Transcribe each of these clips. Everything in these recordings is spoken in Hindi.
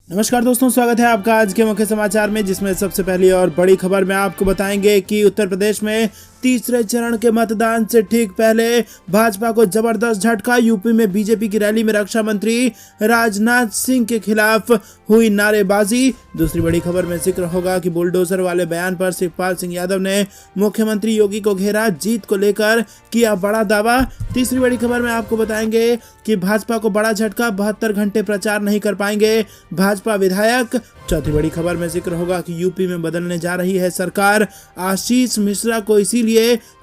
नमस्कार दोस्तों, स्वागत है आपका आज के मुख्य समाचार में, जिसमें सबसे पहली और बड़ी खबर में आपको बताएंगे कि उत्तर प्रदेश में तीसरे चरण के मतदान से ठीक पहले भाजपा को जबरदस्त झटका। यूपी में बीजेपी की रैली में रक्षा मंत्री राजनाथ सिंह के खिलाफ हुई नारेबाजी। दूसरी बड़ी खबर में जिक्र होगा कि बुलडोजर वाले बयान पर शिवपाल सिंह यादव ने मुख्यमंत्री योगी को घेरा, जीत को लेकर किया बड़ा दावा। तीसरी बड़ी खबर में आपको बताएंगे कि भाजपा को बड़ा झटका, 72 घंटे प्रचार नहीं कर पाएंगे भाजपा विधायक। चौथी बड़ी खबर में जिक्र होगा कि यूपी में बदलने जा रही है सरकार, आशीष मिश्रा को इसीलिए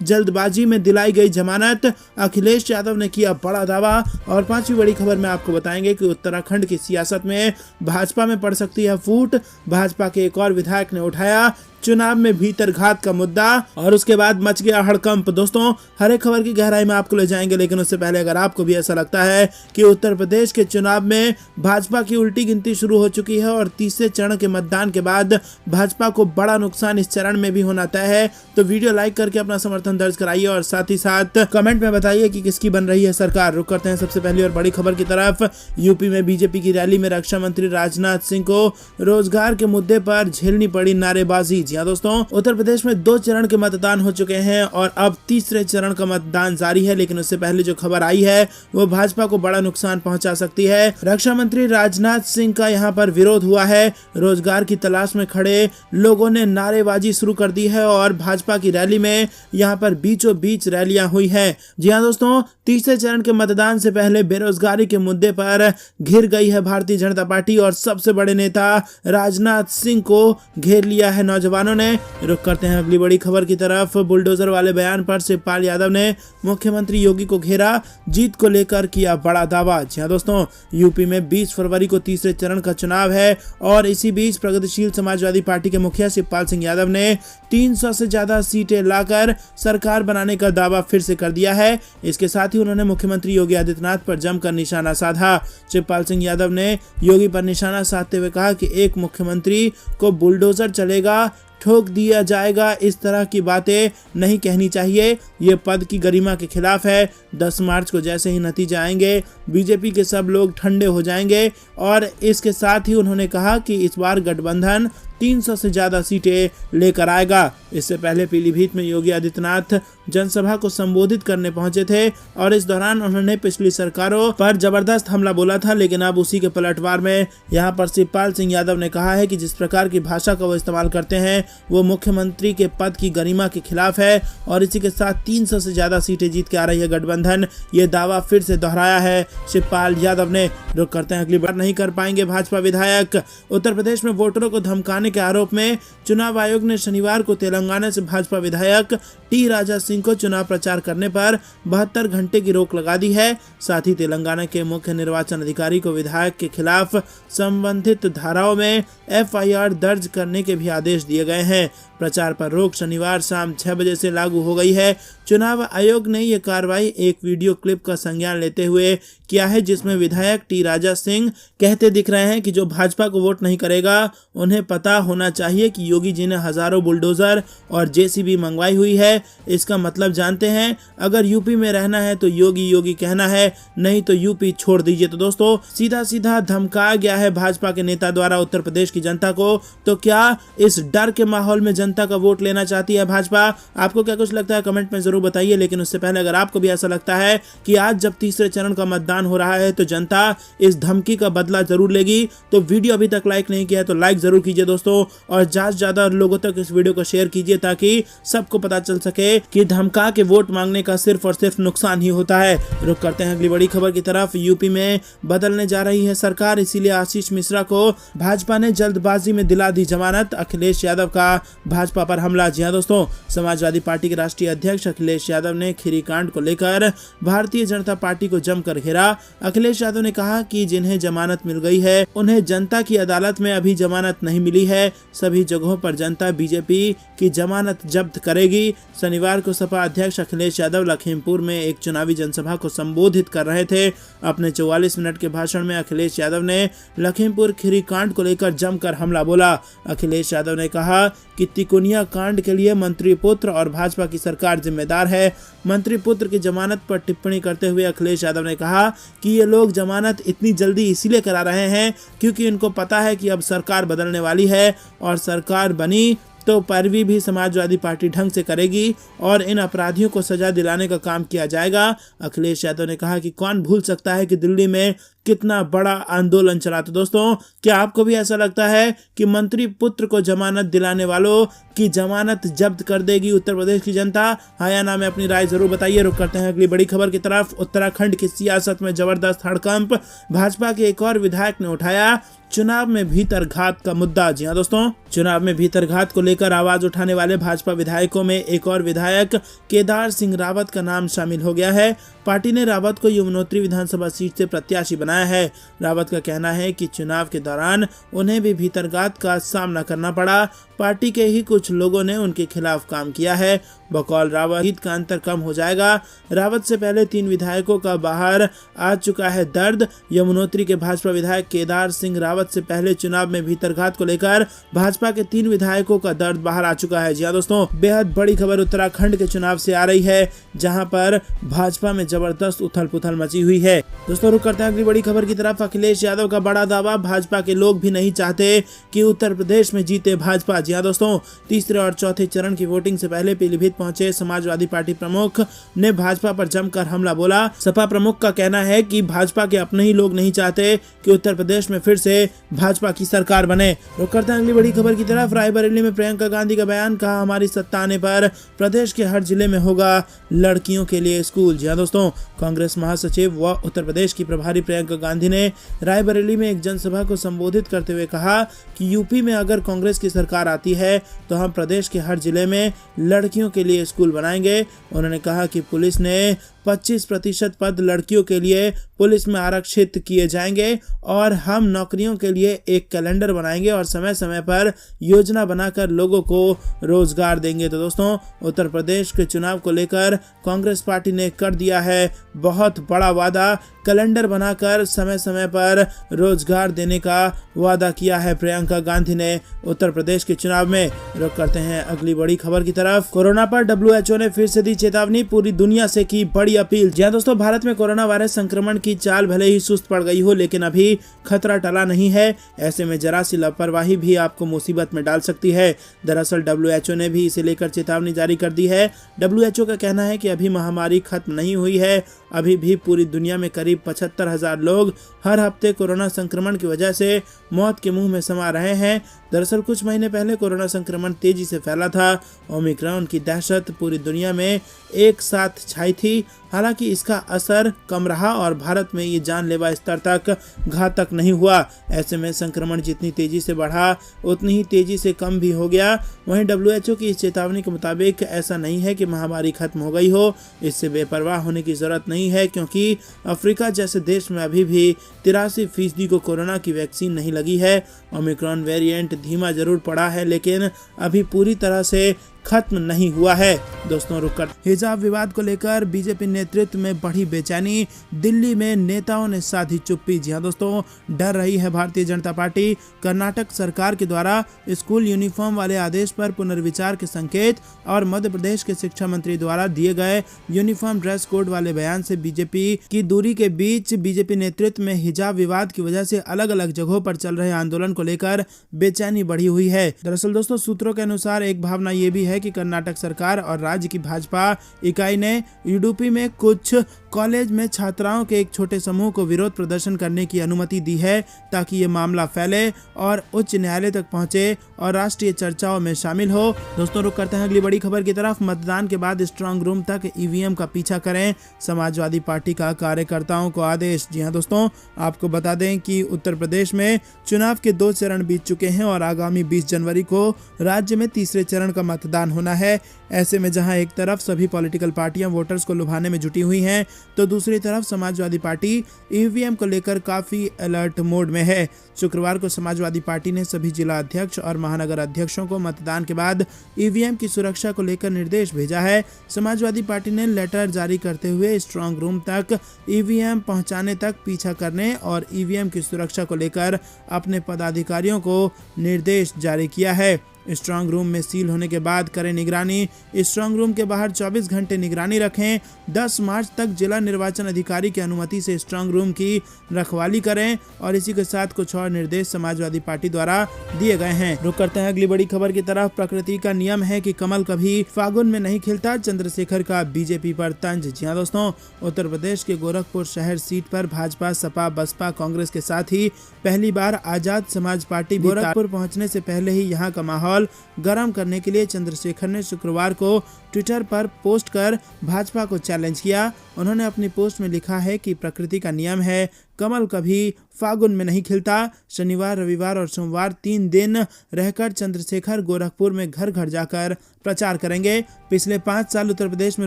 जल्दबाजी में दिलाई गई जमानत, अखिलेश यादव ने किया बड़ा दावा। और पांचवी बड़ी खबर में आपको बताएंगे कि उत्तराखंड की सियासत में भाजपा में पड़ सकती है फूट। भाजपा के एक और विधायक ने उठाया चुनाव में भीतरघात का मुद्दा और उसके बाद मच गया हड़कंप। दोस्तों, हर एक खबर की गहराई में आपको ले जाएंगे, लेकिन उससे पहले अगर आपको भी ऐसा लगता है कि उत्तर प्रदेश के चुनाव में भाजपा की उल्टी गिनती शुरू हो चुकी है और तीसरे चरण के मतदान के बाद भाजपा को बड़ा नुकसान इस चरण में भी होना तय है, तो वीडियो लाइक करके अपना समर्थन दर्ज कराइए और साथ ही साथ कमेंट में बताइए कि किसकी बन रही है सरकार। रुक करते हैं सबसे पहली और बड़ी खबर की तरफ। यूपी में बीजेपी की रैली में रक्षा मंत्री राजनाथ सिंह को रोजगार के मुद्दे पर झेलनी पड़ी नारेबाजी। जी हाँ दोस्तों, उत्तर प्रदेश में 2 चरण के मतदान हो चुके हैं और अब तीसरे चरण का मतदान जारी है, लेकिन उससे पहले जो खबर आई है वो भाजपा को बड़ा नुकसान पहुंचा सकती है। रक्षा मंत्री राजनाथ सिंह का यहां पर विरोध हुआ है। रोजगार की तलाश में खड़े लोगों ने नारेबाजी शुरू कर दी है और भाजपा की रैली में यहां पर बीचों बीच रैलियां हुई है। जी हां दोस्तों, तीसरे चरण के मतदान से पहले बेरोजगारी के मुद्दे पर घिर गई है भारतीय जनता पार्टी और सबसे बड़े नेता राजनाथ सिंह को घेर लिया है नौजवानों ने। रुक करते हैं अगली बड़ी खबर की तरफ। बुलडोजर वाले बयान पर शिवपाल यादव ने मुख्यमंत्री योगी को घेरा, जीत को लेकर किया बड़ा दावा। जी हां दोस्तों, यूपी में 20 फरवरी को तीसरे चरण का चुनाव है और इसी बीच प्रगतिशील समाजवादी पार्टी के मुखिया शिवपाल सिंह यादव ने 300 से ज्यादा सीटें लाकर सरकार बनाने का दावा फिर से कर दिया है। इसके साथ ही उन्होंने मुख्यमंत्री योगी आदित्यनाथ पर जमकर निशाना साधा। शिवपाल सिंह यादव ने योगी पर निशाना साधते हुए कहा कि एक मुख्यमंत्री को बुलडोजर चलेगा, ठोक दिया जाएगा, इस तरह की बातें नहीं कहनी चाहिए, ये पद की गरिमा के खिलाफ है। 10 मार्च को जैसे ही नतीजे आएंगे बीजेपी के सब लोग ठंडे हो जाएंगे। और इसके साथ ही उन्होंने कहा कि इस बार गठबंधन 300 से ज्यादा सीटें लेकर आएगा। इससे पहले पीलीभीत में योगी आदित्यनाथ जनसभा को संबोधित करने पहुंचे थे और इस दौरान उन्होंने पिछली सरकारों पर जबरदस्त हमला बोला था, लेकिन अब उसी के पलटवार में यहां पर शिवपाल सिंह यादव ने कहा है कि जिस प्रकार की भाषा का वो इस्तेमाल करते हैं वो मुख्यमंत्री के पद की गरिमा के खिलाफ है और इसी के साथ 300 से ज्यादा सीटें जीत के आ रही है गठबंधन। ये दावा फिर से दोहराया है शिवपाल यादव ने। रुक करते हैं अगली बार नहीं कर पाएंगे भाजपा विधायक। उत्तर प्रदेश में वोटरों को धमकाने के आरोप में चुनाव आयोग ने शनिवार को तेलंगाना से भाजपा विधायक टी राजा सिंह को चुनाव प्रचार करने पर 72 घंटे की रोक लगा दी है। साथ ही तेलंगाना के मुख्य निर्वाचन अधिकारी को विधायक के खिलाफ संबंधित धाराओं में FIR दर्ज करने के भी आदेश दिए गए हैं। प्रचार पर रोक शनिवार शाम 6 बजे से लागू हो गई है। चुनाव आयोग ने यह कार्रवाई एक वीडियो क्लिप का संज्ञान लेते हुए किया है, जिसमें विधायक टी राजा सिंह कहते दिख रहे हैं कि जो भाजपा को वोट नहीं करेगा उन्हें पता होना चाहिए कि योगी जी ने हजारों बुलडोजर और JCB मंगवाई हुई है। इसका मतलब जानते हैं, अगर यूपी में रहना है तो योगी योगी कहना है, नहीं तो यूपी छोड़ दीजिए। तो दोस्तों, सीधा सीधा धमकाया गया है भाजपा के नेता द्वारा उत्तर प्रदेश की जनता को। तो क्या इस डर के माहौल में जनता का वोट लेना चाहती है भाजपा? आपको क्या कुछ लगता है कमेंट में जरूर बताइए। लेकिन उससे पहले अगर आपको भी ऐसा लगता है कि आज जब तीसरे चरण का मतदान हो रहा है तो जनता इस धमकी का बदला जरूर लेगी, तो वीडियो अभी तक लाइक नहीं किया है तो लाइक जरूर कीजिए दोस्तों, और ज्यादा लोगों तक इस वीडियो को शेयर कीजिए ताकि सबको पता चल सके कि धमका के वोट मांगने का सिर्फ और सिर्फ नुकसान ही होता है। रुक करते हैं अगली बड़ी खबर की तरफ। यूपी में बदलने जा रही है सरकार, इसीलिए आशीष मिश्रा को भाजपा ने जल्दबाजी में दिला दी जमानत। अखिलेश यादव का भाजपा पर हमला। जी हां दोस्तों, समाजवादी पार्टी के राष्ट्रीय अध्यक्ष अखिलेश यादव ने खीरी कांड को लेकर भारतीय जनता पार्टी को जमकर घेरा। अखिलेश यादव ने कहा कि जिन्हें जमानत मिल गई है उन्हें जनता की अदालत में अभी जमानत नहीं मिली है। सभी जगहों पर जनता बीजेपी की जमानत जब्त करेगी। शनिवार को सपा अध्यक्ष अखिलेश यादव लखीमपुर में एक चुनावी जनसभा को संबोधित कर रहे थे। अपने 44 मिनट के भाषण में अखिलेश यादव ने लखीमपुर खीरी कांड को लेकर जमकर हमला बोला। अखिलेश यादव ने कहा कि तिकोनिया कांड के लिए मंत्री पुत्र और भाजपा की सरकार जिम्मेदार जिम्मेदार है। मंत्री पुत्र की जमानत पर टिप्पणी करते हुए अखिलेश यादव ने कहा कि ये लोग जमानत इतनी जल्दी इसीलिए करा रहे हैं क्योंकि इनको पता है कि अब सरकार बदलने वाली है और सरकार बनी तो पैरवी भी समाजवादी पार्टी ढंग से करेगी और इन अपराधियों को सजा दिलाने का काम किया जाएगा। अखिलेश यादव ने कहा कि कौन भूल सकता है कि दिल्ली में कितना बड़ा आंदोलन चला। तो दोस्तों, क्या आपको भी ऐसा लगता है कि मंत्री पुत्र को जमानत दिलाने वालों की जमानत जब्त कर देगी उत्तर प्रदेश की जनता? हाँ या ना में अपनी राय जरूर बताइए। रुक करते हैं अगली बड़ी खबर की तरफ। उत्तराखंड की सियासत में जबरदस्त हड़कंप। भाजपा के एक और विधायक ने उठाया चुनाव में भीतरघात का मुद्दा। जी हाँ दोस्तों, चुनाव में भीतरघात को लेकर आवाज उठाने वाले भाजपा विधायकों में एक और विधायक केदार सिंह रावत का नाम शामिल हो गया है। पार्टी ने रावत को यमुनोत्री विधानसभा सीट से प्रत्याशी बनाया है। रावत का कहना है कि चुनाव के दौरान उन्हें भी भीतरघात का सामना करना पड़ा। पार्टी के ही कुछ लोगों ने उनके खिलाफ काम किया है। बकौल रावत जीत का अंतर कम हो जाएगा। रावत से पहले 3 विधायकों का बाहर आ चुका है दर्द। यमुनोत्री के भाजपा विधायक केदार सिंह रावत से पहले चुनाव में भीतरघात को लेकर भाजपा के 3 विधायकों का दर्द बाहर आ चुका है। जी हाँ दोस्तों, बेहद बड़ी खबर उत्तराखंड के चुनाव से आ रही है जहां पर भाजपा में जबरदस्त उथल पुथल मची हुई है। दोस्तों, रुक करते हैं अगली बड़ी खबर की तरफ। अखिलेश यादव का बड़ा दावा, भाजपा के लोग भी नहीं चाहते कि उत्तर प्रदेश में जीते भाजपा। जी हाँ दोस्तों, तीसरे और चौथे चरण की वोटिंग से पहले पीलीभीत पहुंचे समाजवादी पार्टी प्रमुख ने भाजपा पर जमकर हमला बोला। सपा प्रमुख का कहना है कि भाजपा के अपने ही लोग नहीं चाहते कि उत्तर प्रदेश में फिर से भाजपा की सरकार बने। रुक करते हैं अगली बड़ी खबर की तरफ। रायबरेली में प्रियंका गांधी का बयान, कहा हमारी सत्ता आने पर प्रदेश के हर जिले में होगा लड़कियों के लिए स्कूल। जी हाँ दोस्तों, कांग्रेस महासचिव व उत्तर प्रदेश की प्रभारी प्रियंका गांधी ने रायबरेली में एक जनसभा को संबोधित करते हुए कहा कि यूपी में अगर कांग्रेस की सरकार आती है तो हम प्रदेश के हर जिले में लड़कियों के लिए स्कूल बनाएंगे। उन्होंने कहा कि पुलिस ने 25% पद लड़कियों के लिए पुलिस में आरक्षित किए जाएंगे और हम नौकरियों के लिए एक कैलेंडर बनाएंगे और समय समय पर योजना बनाकर लोगों को रोजगार देंगे। तो दोस्तों, उत्तर प्रदेश के चुनाव को लेकर कांग्रेस पार्टी ने कर दिया है बहुत बड़ा वादा। कैलेंडर बनाकर समय समय पर रोजगार देने का वादा किया है प्रियंका गांधी ने उत्तर प्रदेश के चुनाव में। रुक करते हैं अगली बड़ी खबर की तरफ। कोरोना पर WHO ने फिर से दी चेतावनी, पूरी दुनिया से की बड़ी अपील। जी हाँ दोस्तों, भारत में कोरोना वायरस संक्रमण की चाल भले ही सुस्त पड़ गई हो लेकिन अभी खतरा टला नहीं है। ऐसे में जरा सी लापरवाही भी आपको मुसीबत में डाल सकती है। दरअसल WHO ने भी इसे लेकर चेतावनी जारी कर दी है। WHO का कहना है कि अभी महामारी खत्म नहीं हुई है। अभी भी पूरी दुनिया में करीब 75,000 लोग हर हफ्ते कोरोना संक्रमण की वजह से मौत के मुंह में समा रहे हैं। दरअसल कुछ महीने पहले कोरोना संक्रमण तेजी से फैला था। ओमिक्रॉन की दहशत पूरी दुनिया में एक साथ छाई थी। हालांकि इसका असर कम रहा और भारत में ये जानलेवा स्तर तक घातक नहीं हुआ। ऐसे में संक्रमण जितनी तेजी से बढ़ा उतनी ही तेजी से कम भी हो गया। वहीं WHO की इस चेतावनी के मुताबिक ऐसा नहीं है कि महामारी खत्म हो गई हो। इससे बेपरवाह होने की जरूरत नहीं है क्योंकि अफ्रीका जैसे देश में अभी भी 83% को कोरोना की वैक्सीन नहीं लगी है। ओमिक्रॉन वेरिएंट धीमा जरूर पड़ा है लेकिन अभी पूरी तरह से खत्म नहीं हुआ है। दोस्तों, रुककर हिजाब विवाद को लेकर बीजेपी नेतृत्व में बढ़ी बेचैनी। दिल्ली में नेताओं ने साधी चुप्पी। जी हाँ दोस्तों, डर रही है भारतीय जनता पार्टी। कर्नाटक सरकार के द्वारा स्कूल यूनिफॉर्म वाले आदेश पर पुनर्विचार के संकेत और मध्य प्रदेश के शिक्षा मंत्री द्वारा दिए गए यूनिफॉर्म ड्रेस कोड वाले बयान से बीजेपी की दूरी के बीच बीजेपी नेतृत्व में हिजाब विवाद की वजह से अलग अलग जगहों पर चल रहे आंदोलन को लेकर बेचैनी बढ़ी हुई है। दरअसल दोस्तों, सूत्रों के अनुसार एक भावना ये भी है कि कर्नाटक सरकार और राज्य की भाजपा इकाई ने यूडीपी में कुछ कॉलेज में छात्राओं के एक छोटे समूह को विरोध प्रदर्शन करने की अनुमति दी है ताकि ये मामला फैले और उच्च न्यायालय तक पहुंचे और राष्ट्रीय चर्चाओं में शामिल हो। दोस्तों, रुक करते हैं अगली बड़ी खबर की तरफ। मतदान के बाद स्ट्रांग रूम तक ईवीएम का पीछा करें, समाजवादी पार्टी का कार्यकर्ताओं को आदेश। जी हाँ दोस्तों, आपको बता दें कि उत्तर प्रदेश में चुनाव के 2 चरण बीत चुके हैं और आगामी 20 जनवरी को राज्य में तीसरे चरण का मतदान होना है। ऐसे में जहां एक तरफ सभी पॉलिटिकल पार्टियां वोटर्स को लुभाने में जुटी हुई हैं तो दूसरी तरफ समाजवादी पार्टी ईवीएम को लेकर काफी अलर्ट मोड में है। शुक्रवार को समाजवादी पार्टी ने सभी जिला अध्यक्ष और महानगर अध्यक्षों को मतदान के बाद ईवीएम की सुरक्षा को लेकर निर्देश भेजा है। समाजवादी पार्टी ने लेटर जारी करते हुए स्ट्रांग रूम तक ईवीएम पहुंचाने तक पीछा करने और ईवीएम की सुरक्षा को लेकर अपने पदाधिकारियों को निर्देश जारी किया है। स्ट्रांग रूम में सील होने के बाद करें निगरानी। स्ट्रांग रूम के बाहर 24 घंटे निगरानी रखें। 10 मार्च तक जिला निर्वाचन अधिकारी की अनुमति से स्ट्रांग रूम की रखवाली करें। और इसी के साथ कुछ और निर्देश समाजवादी पार्टी द्वारा दिए गए हैं। रुक करते हैं अगली बड़ी खबर की तरफ। प्रकृति का नियम है कि कमल कभी फागुन में नहीं खिलता, चंद्रशेखर का बीजेपी पर तंज। जी हां दोस्तों, उत्तर प्रदेश के गोरखपुर शहर सीट पर भाजपा, सपा, बसपा, कांग्रेस के साथ ही पहली बार आजाद समाज पार्टी गोरखपुर पहुंचने से पहले ही यहां का माहौल गर्म करने के लिए चंद्रशेखर ने शुक्रवार को ट्विटर पर पोस्ट कर भाजपा को चैलेंज किया। उन्होंने अपनी पोस्ट में लिखा है कि प्रकृति का नियम है, कमल कभी फागुन में नहीं खिलता। शनिवार, रविवार और सोमवार 3 दिन रहकर चंद्रशेखर गोरखपुर में घर घर जाकर प्रचार करेंगे। पिछले 5 साल उत्तर प्रदेश में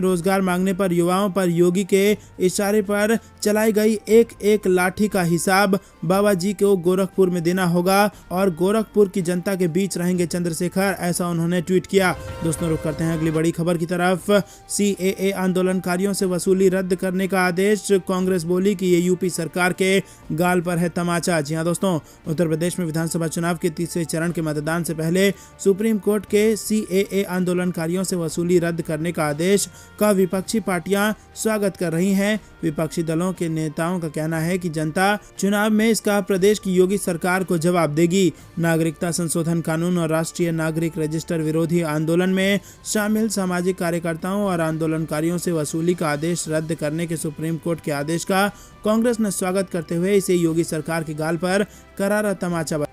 रोजगार मांगने पर युवाओं पर योगी के इशारे पर चलाई गई एक एक लाठी का हिसाब बाबा जी को गोरखपुर में देना होगा और गोरखपुर की जनता के बीच रहेंगे चंद्रशेखर, ऐसा उन्होंने ट्वीट किया। दोस्तों, रुक करते हैं अगली बड़ी खबर की तरफ। CAA आंदोलनकारियों से वसूली रद्द करने का आदेश। कांग्रेस बोली कि ये यूपी सरकार के गाल पर है तमाचा। जी हां दोस्तों, उत्तर प्रदेश में विधानसभा चुनाव के तीसरे चरण के मतदान से पहले सुप्रीम कोर्ट के CAA आंदोलनकारियों से वसूली रद्द करने का आदेश का विपक्षी पार्टियां स्वागत कर रही हैं। विपक्षी दलों के नेताओं का कहना है कि जनता चुनाव में इसका प्रदेश की योगी सरकार को जवाब देगी। नागरिकता संशोधन कानून और राष्ट्रीय नागरिक रजिस्टर विरोधी आंदोलन में शामिल सामाजिक कार्यकर्ताओं और आंदोलनकारियों से वसूली का आदेश रद्द करने के सुप्रीम कोर्ट के आदेश का कांग्रेस ने स्वागत करते हुए इसे योगी सरकार के गाल पर करारा तमाचा